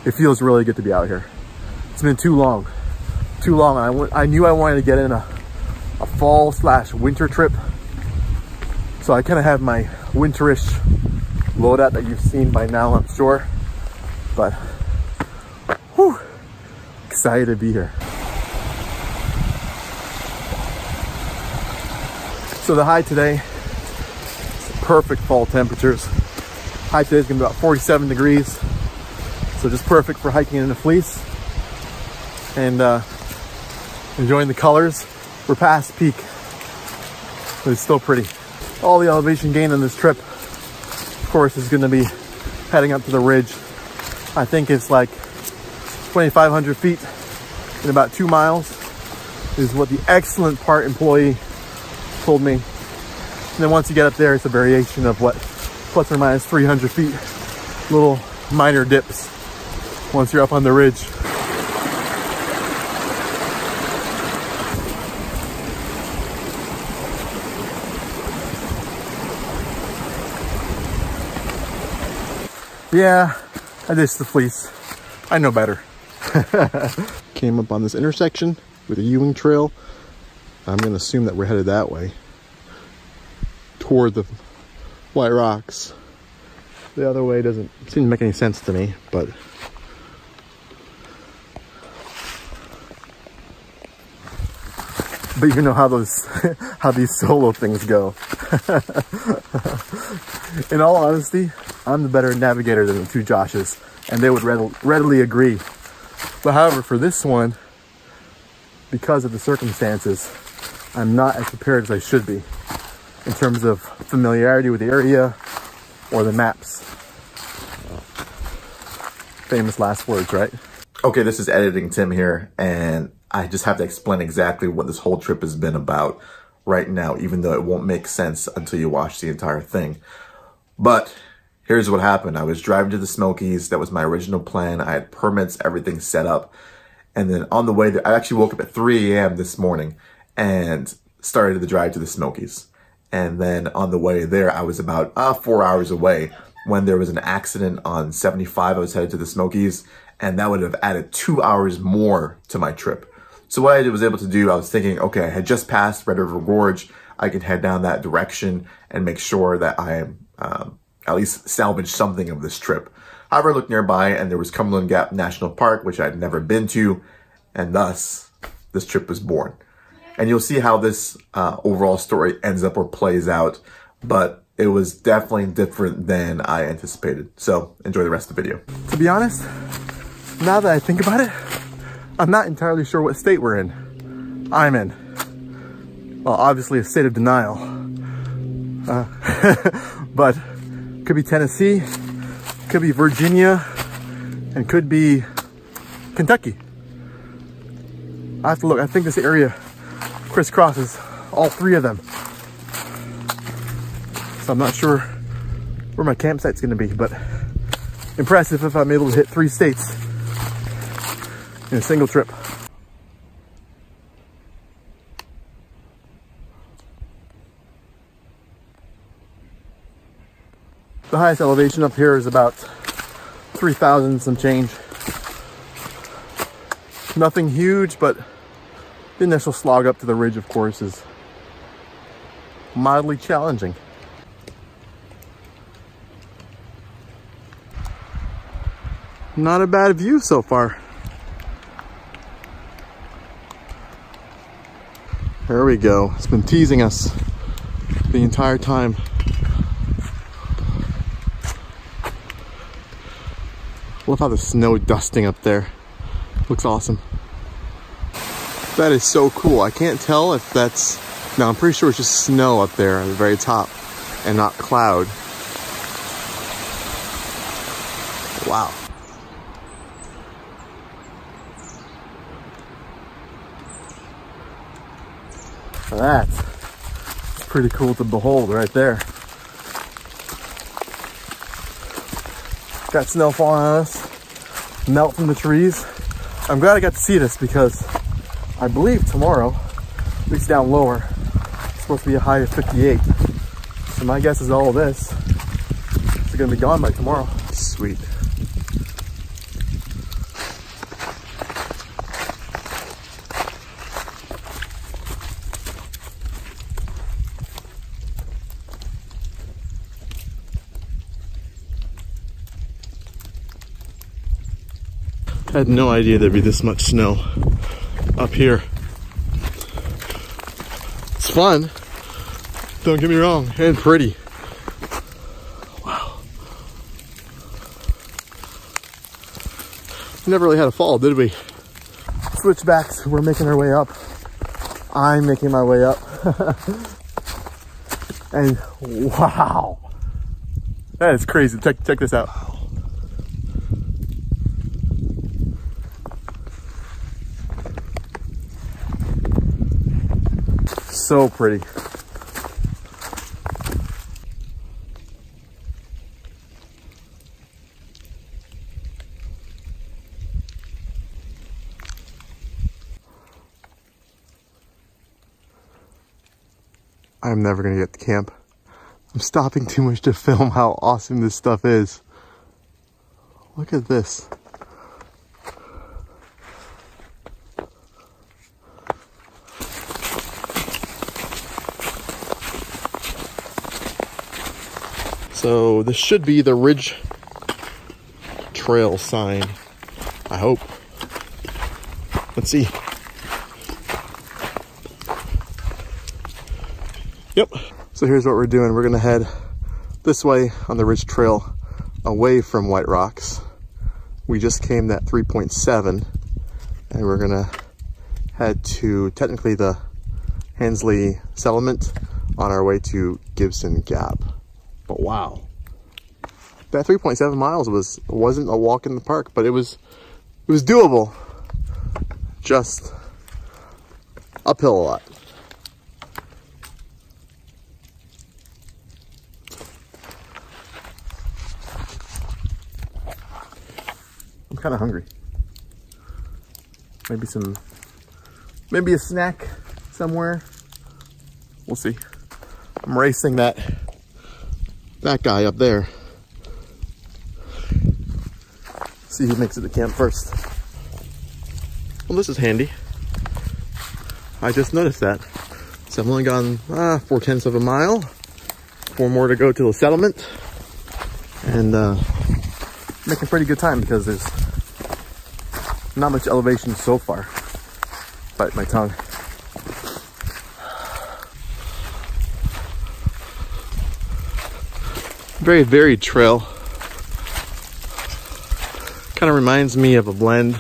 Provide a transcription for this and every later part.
it feels really good to be out here. It's been too long. I knew I wanted to get in a fall/winter trip. So I kind of have my winterish loadout that you've seen by now, I'm sure. But, whew, excited to be here. So the high today, perfect fall temperatures. High today is gonna be about 47 degrees. So just perfect for hiking in the fleece and enjoying the colors. We're past peak, but it's still pretty. All the elevation gain on this trip, of course, is gonna be heading up to the ridge. I think it's like 2,500 feet in about 2 miles is what the excellent part employee told me. And then once you get up there, it's a variation of what, plus or minus 300 feet, little minor dips once you're up on the ridge. Yeah, I ditched the fleece. I know better. Came up on this intersection with a Ewing trail. I'm gonna assume that we're headed that way toward the White Rocks. The other way doesn't seem to make any sense to me, but you know how these solo things go. In all honesty, I'm the better navigator than the two Joshes, and they would readily agree. But however, for this one, because of the circumstances, I'm not as prepared as I should be in terms of familiarity with the area or the maps. Famous last words, right? Okay, this is Editing Tim here, and I just have to explain exactly what this whole trip has been about right now, even though it won't make sense until you watch the entire thing. But here's what happened. I was driving to the Smokies. That was my original plan. I had permits, everything set up. And then on the way there, I actually woke up at 3 a.m. this morning and started the drive to the Smokies. And then on the way there, I was about 4 hours away when there was an accident on 75. I was headed to the Smokies, and that would have added 2 hours more to my trip. So what I was able to do, I was thinking, okay, I had just passed Red River Gorge. I could head down that direction and make sure that I at least salvage something of this trip. However, I looked nearby and there was Cumberland Gap National Park, which I'd never been to, and thus this trip was born. And you'll see how this overall story ends up or plays out, but it was definitely different than I anticipated. So enjoy the rest of the video. To be honest, now that I think about it, I'm not entirely sure what state we're in. I'm in, well, obviously a state of denial. But could be Tennessee, could be Virginia, and could be Kentucky. I have to look. I think this area crisscrosses all three of them. So I'm not sure where my campsite's gonna be, but impressive if I'm able to hit 3 states in a single trip. The highest elevation up here is about 3,000 some change. Nothing huge, but the initial slog up to the ridge, of course, is mildly challenging. Not a bad view so far. There we go. It's been teasing us the entire time. Love how the snow dusting up there. Looks awesome. That is so cool. I can't tell if that's... No, I'm pretty sure it's just snow up there at the very top and not cloud. Wow. That's pretty cool to behold right there. Got snow falling on us, melt from the trees. I'm glad I got to see this because I believe tomorrow, at least down lower, it's supposed to be a high of 58. So my guess is all of this is gonna be gone by tomorrow. Sweet. Had no idea there'd be this much snow up here. It's fun, don't get me wrong, and pretty. Wow. We never really had a fall, did we? Switchbacks, we're making our way up. I'm making my way up. And wow, that is crazy. Check this out. So pretty. I'm never gonna get to camp. I'm stopping too much to film how awesome this stuff is. Look at this. So this should be the Ridge Trail sign, I hope. Let's see. Yep. So here's what we're doing. We're gonna head this way on the Ridge Trail away from White Rocks. We just came that 3.7 and we're gonna head to technically the Hensley settlement on our way to Gibson Gap. But wow, that 3.7 miles wasn't a walk in the park, but it was doable. Just uphill a lot. I'm kind of hungry. Maybe a snack somewhere. We'll see. I'm racing that guy up there. See who makes it to camp first. Well, this is handy. I just noticed that. So I've only gone 4/10 of a mile. 4 more to go to the settlement. And making pretty good time because there's not much elevation so far. Bite my tongue. Very varied trail. Kind of reminds me of a blend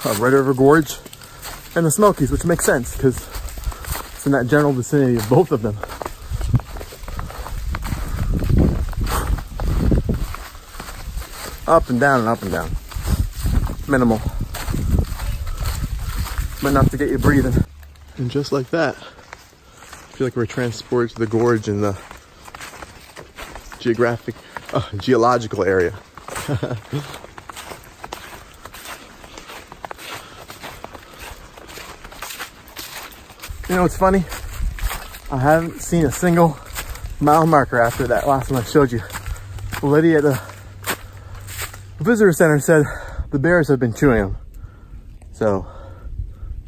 of Red River Gorge and the Smokies, which makes sense because it's in that general vicinity of both of them. Up and down and up and down. Minimal. But enough to get you breathing. And just like that, I feel like we're transported to the gorge in the geological area. You know what's funny? I haven't seen a single mile marker after that last one I showed you. The lady at the visitor center said the bears have been chewing them. So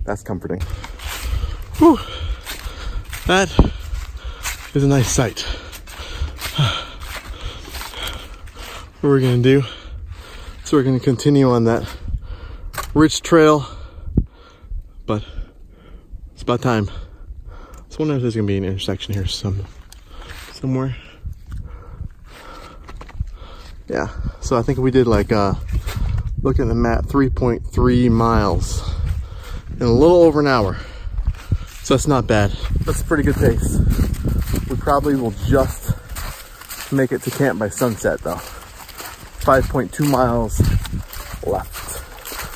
that's comforting. Whew. That is a nice sight. What we're gonna do, so we're gonna continue on that Ridge Trail, but it's about time. So I wonder if there's gonna be an intersection here somewhere. Yeah, so I think we did like, look at the map, 3.3 miles in a little over an hour. So that's not bad. That's a pretty good pace. We probably will just make it to camp by sunset though. 5.2 miles left.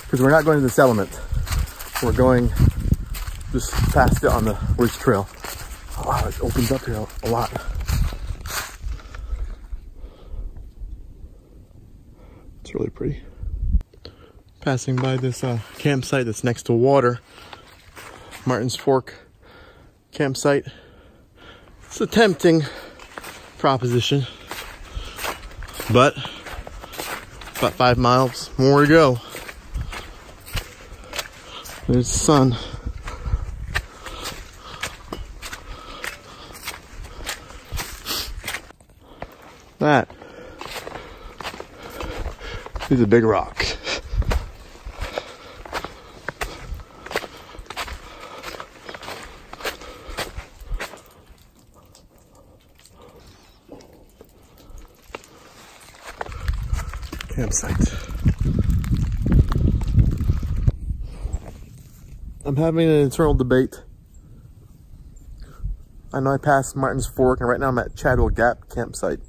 Because we're not going to the settlement. We're going just past it on the Ridge Trail. Oh, wow, it opens up here a lot. It's really pretty. Passing by this campsite that's next to water. Martin's Fork campsite. It's a tempting proposition, but about 5 miles more to go. There's the sun. That He's a big rock. Campsite. I'm having an internal debate. I know I passed Martin's Fork, and right now I'm at Cumberland Gap campsite.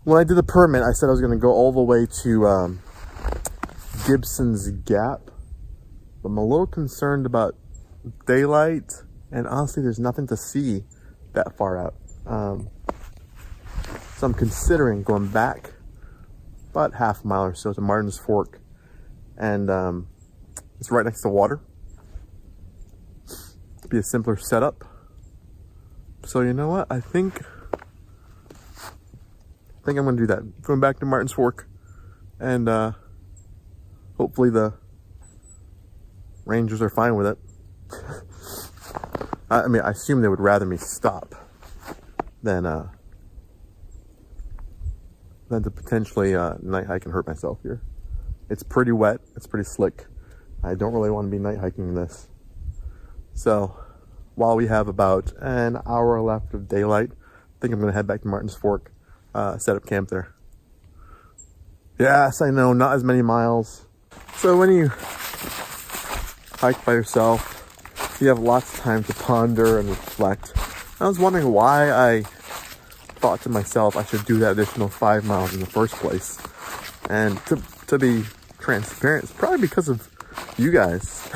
When I did the permit, I said I was going to go all the way to Gibson's Gap. But I'm a little concerned about daylight, and honestly, there's nothing to see that far out. So I'm considering going back about half a mile or so to Martin's Fork, and it's right next to water. Be a simpler setup. So you know what? I think I'm gonna do that. Going back to Martin's Fork, and hopefully the rangers are fine with it. I mean, I assume they would rather me stop than to potentially night hike and hurt myself here. It's pretty wet. It's pretty slick. I don't really want to be night hiking in this. So while we have about an hour left of daylight, I think I'm going to head back to Martin's Fork, set up camp there. Yes, I know, not as many miles. So when you hike by yourself, you have lots of time to ponder and reflect. I was wondering why I thought to myself I should do that additional 5 miles in the first place. And to be transparent, it's probably because of you guys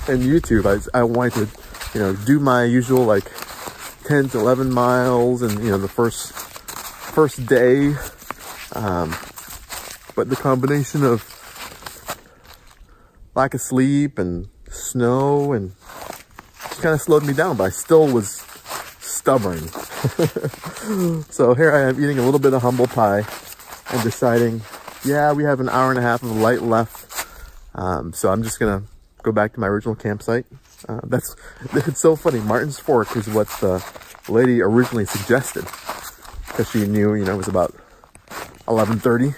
and YouTube. I wanted to, you know, do my usual like 10 to 11 miles and, you know, the first day. But the combination of lack of sleep and snow and just kind of slowed me down, but I still was stubborn. So here I am eating a little bit of humble pie and deciding, yeah, we have an hour and a half of light left. So I'm just gonna go back to my original campsite. It's so funny. Martin's Fork is what the lady originally suggested, because she knew, you know, it was about 11:30,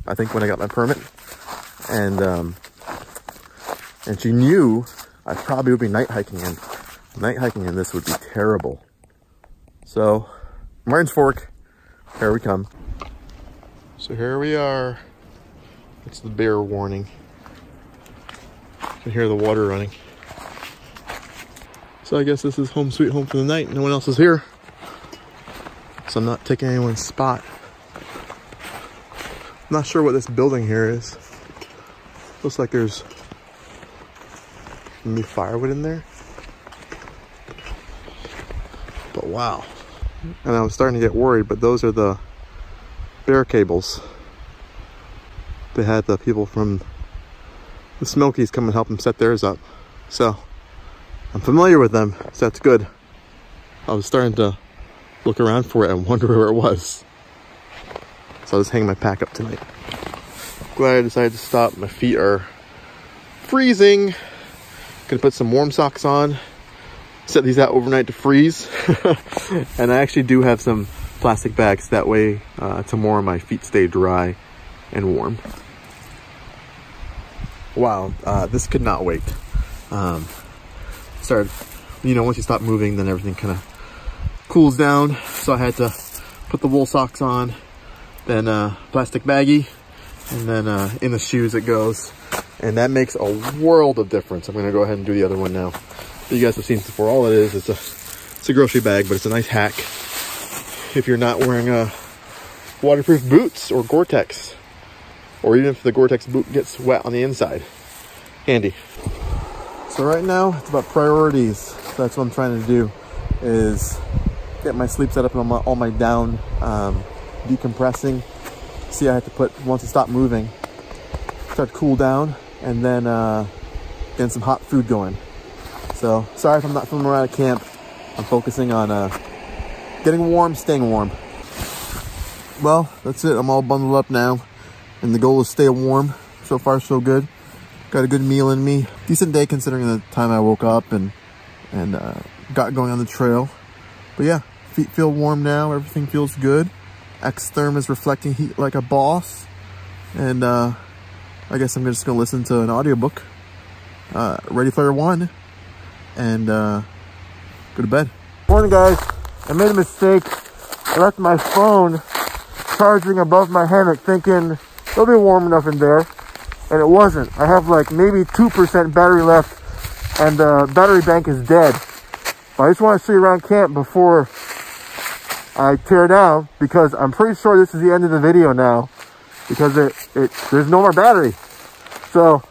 I think, when I got my permit, and she knew I probably would be night hiking, and night hiking in this would be terrible. So Martin's Fork, here we come. So here we are. It's the bear warning. You can hear the water running. So I guess this is home sweet home for the night. No one else is here, so I'm not taking anyone's spot. I'm not sure what this building here is. Looks like there's maybe firewood in there. But wow. And I was starting to get worried, but those are the bear cables. They had the people from the Smokies come and help them set theirs up. So I'm familiar with them, so that's good. I was starting to look around for it and wonder where it was. So I was hanging my pack up tonight. Glad I decided to stop. My feet are freezing. Gonna put some warm socks on. Set these out overnight to freeze. And I actually do have some plastic bags. That way tomorrow my feet stay dry and warm. Wow, this could not wait. Started, you know, once you stop moving, then everything kind of cools down. So I had to put the wool socks on, then plastic baggie, and then in the shoes it goes. And that makes a world of difference. I'm gonna go ahead and do the other one now. You guys have seen this before. All it is, it's a grocery bag, but it's a nice hack if you're not wearing waterproof boots or Gore-Tex, or even if the Gore-Tex boot gets wet on the inside. Handy. So right now it's about priorities. That's what I'm trying to do, is get my sleep set up and all my down, decompressing. See, I have to put, once I stop moving, start to cool down, and then getting some hot food going. So sorry if I'm not filming around at camp. I'm focusing on getting warm, staying warm. Well, that's it. I'm all bundled up now, and the goal is stay warm. So far, so good. Got a good meal in me. Decent day considering the time I woke up and got going on the trail. But yeah, feet feel warm now. Everything feels good. Xtherm is reflecting heat like a boss. And I guess I'm just gonna listen to an audiobook. Ready Player One. And go to bed. Morning, guys. I made a mistake. I left my phone charging above my hammock thinking it'll be warm enough in there. And it wasn't. I have like maybe 2% battery left and the battery bank is dead. But I just want to show you around camp before I tear down, because I'm pretty sure this is the end of the video now, because there's no more battery. So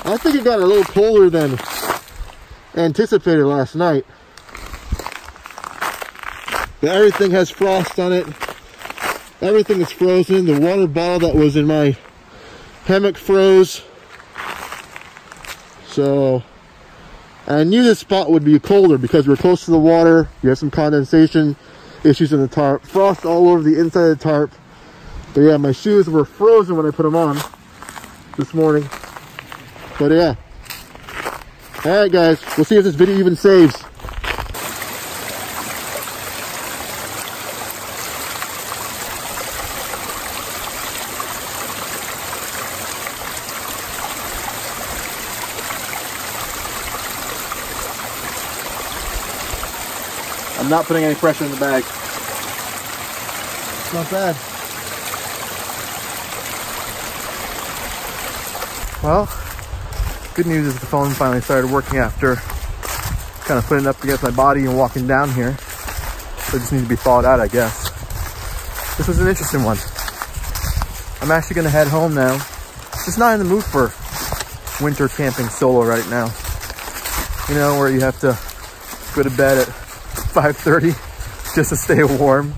I think it got a little colder than anticipated last night. But everything has frost on it. Everything is frozen. The water bottle that was in my hammock froze. So I knew this spot would be colder because we're close to the water. You have some condensation issues in the tarp. Frost all over the inside of the tarp. But yeah, my shoes were frozen when I put them on this morning. But yeah. Alright guys, we'll see if this video even saves. I'm not putting any pressure in the bag. It's not bad. Well, good news is the phone finally started working after kind of putting it up against my body and walking down here. So it just needs to be thawed out, I guess. This was an interesting one. I'm actually going to head home now. Just not in the mood for winter camping solo right now. You know, where you have to go to bed at 5:30 just to stay warm.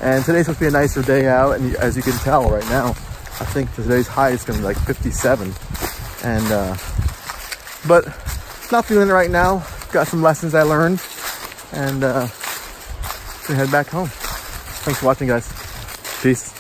And today's supposed to be a nicer day out, and as you can tell right now, I think today's high is going to be like 57. And but not feeling it right now. Got some lessons I learned, and gonna head back home. Thanks for watching, guys. Peace.